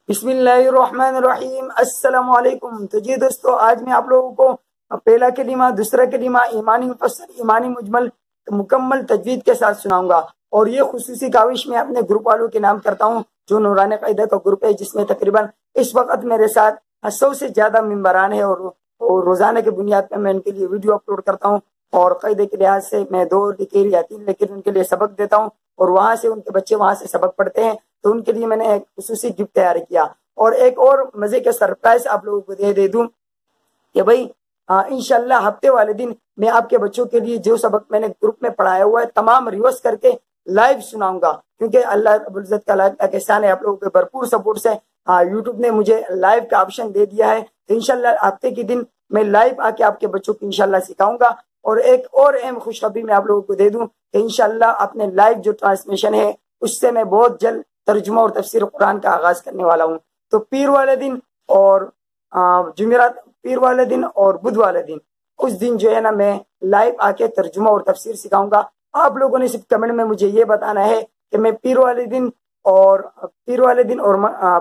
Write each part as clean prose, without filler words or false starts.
بسم اللہ الرحمن الرحیم، السلام علیکم۔ تو جی دوستو، آج میں آپ لوگوں کو پہلا کلمہ، دوسرا کلمہ، ایمانی مفسر، ایمانی مجمل مکمل تجوید کے ساتھ سناؤں گا، اور یہ خصوصی کاوش میں اپنے گروپ والوں کے نام کرتا ہوں جو نورانی قاعدہ کا گروپ ہے، جس میں تقریباً اس وقت میرے ساتھ 100 سے زیادہ ممبران ہیں، اور روزانہ کی بنیاد پر میں ان کے لیے ویڈیو اپلوڈ کرتا ہوں، اور قاعدے کے لحاظ سے میں 2 لکیر یا 3 لکیر ان کے لیے سبق دیتا ہوں، اور وہاں سے ان کے بچے وہاں سے سبق پڑھتے ہیں۔ تو ان کے لیے میں نے ایک خصوصی گفٹ تیار کیا، اور ایک اور مزے کا سرپرائز آپ لوگوں کو دے دوں کہ بھائی انشاءاللہ ہفتے والے دن میں آپ کے بچوں کے لیے جو سبق میں نے گروپ میں پڑھایا ہوا ہے تمام ریورس کر کے لائیو سناؤں گا، کیونکہ اللہ رب العزت کا احسان ہے، آپ لوگوں کے بھرپور سپورٹ سے یوٹیوب نے مجھے لائیو کا آپشن دے دیا ہے۔ تو انشاءاللہ ہفتے کے دن میں لائیو آ کے آپ کے بچوں کو انشاءاللہ سکھاؤں گا، اور ایک اور اہم خوشخبری میں آپ لوگوں کو دے دوں کہ انشاءاللہ اپنے لائیو جو ٹرانسمیشن ہے اس سے میں بہت جلد ترجمہ اور تفسیر قرآن کا آغاز کرنے والا ہوں۔ تو پیر والے دن اور جمعرات، پیر والے دن اور بدھ والے دن، اس دن جو ہے نا میں لائیو آ کے ترجمہ اور تفسیر سکھاؤں گا۔ آپ لوگوں نے صرف کمنٹ میں مجھے یہ بتانا ہے کہ میں پیر والے دن اور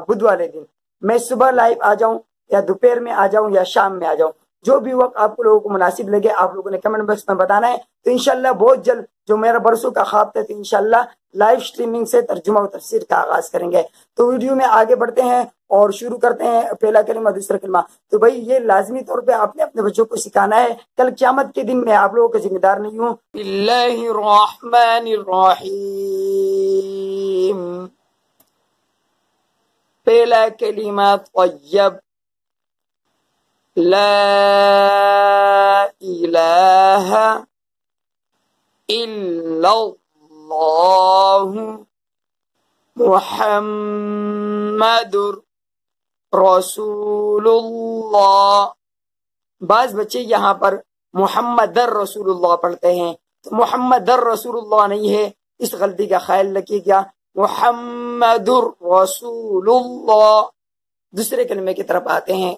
بدھ والے دن میں صبح لائیو آ جاؤں یا دوپہر میں آ جاؤں یا شام میں آ جاؤں، جو بھی وقت آپ لوگوں کو مناسب لگے آپ لوگوں نے کمنٹ باکس میں بتانا ہے۔ تو انشاءاللہ بہت جلد، جو میرا برسوں کا خواب تھا، تو انشاءاللہ لائیو سٹریمنگ سے ترجمہ و تفسیر کا آغاز کریں گے۔ تو ویڈیو میں آگے بڑھتے ہیں اور شروع کرتے ہیں پہلا کلمہ، دوسرا کلمہ۔ تو بھائی یہ لازمی طور پہ آپ نے اپنے بچوں کو سکھانا ہے، کل قیامت کے دن میں آپ لوگوں کا ذمہ دار نہیں ہوں۔ اللہ الرحمن الرحیم، پہلا کلمہ طیب، لا الہ الا اللہ محمد رسول اللہ۔ بعض بچے یہاں پر محمد رسول اللہ پڑھتے ہیں، تو محمد رسول اللہ نہیں ہے، اس غلطی کا خیال رکھیے گا، محمد رسول اللہ۔ دوسرے کلمے کی طرف آتے ہیں۔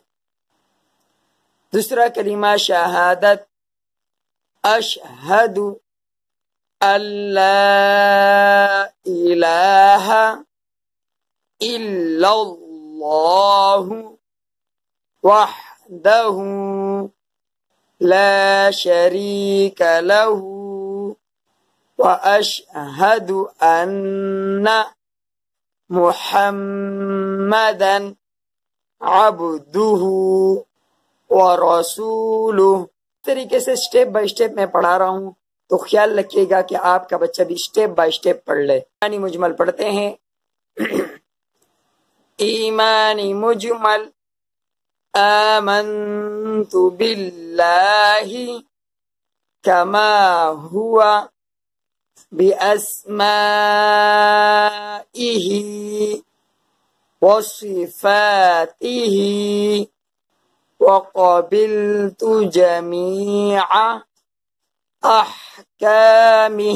دوسرا کلمہ شہادت، اشہد اللہ الہ الا اللہ وحدہ لا شریک لہ واشہد ان محمدا عبدہ ورسولہ۔ طریقے سے سٹیپ بائی سٹیپ میں پڑھا رہا ہوں، تو خیال رکھیے گا کہ آپ کا بچہ بھی سٹیپ بائی سٹیپ پڑھ لے۔ ایمانی مجمل پڑھتے ہیں۔ ایمانی مجمل، آمنت باللہ کما ہوا باسمائہ وصفاتہ وقبلت جمیع احکامہ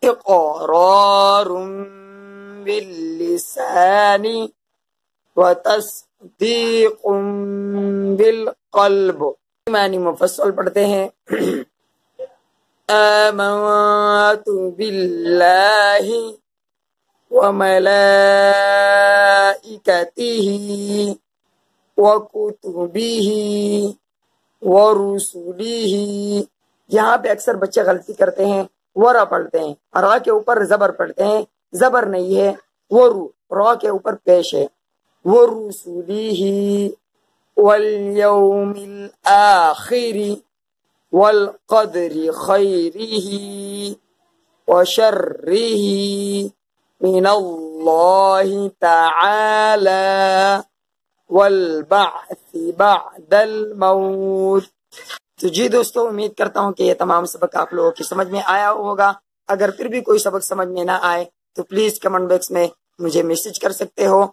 اقرار باللسان وتصدیق بالقلب۔ ایمانی مفصل پڑھتے ہیں۔ آمنت باللہ وملائکتہ وکتبہ ورسلہ۔ یہاں پہ اکثر بچے غلطی کرتے ہیں، ورا پڑھتے ہیں، را کے اوپر زبر پڑھتے ہیں، زبر نہیں ہے، ورو، را کے اوپر پیش ہے، ورسلہ والیوم الآخر والقدر خیرہ وشرہ من اللہ تعالی والبعث بعد الموت۔ تو جی دوستو، امید کرتا ہوں کہ یہ تمام سبق آپ لوگوں کی سمجھ میں آیا ہوگا۔ اگر پھر بھی کوئی سبق سمجھ میں نہ آئے تو پلیز کمنٹ باکس میں مجھے میسج کر سکتے ہو۔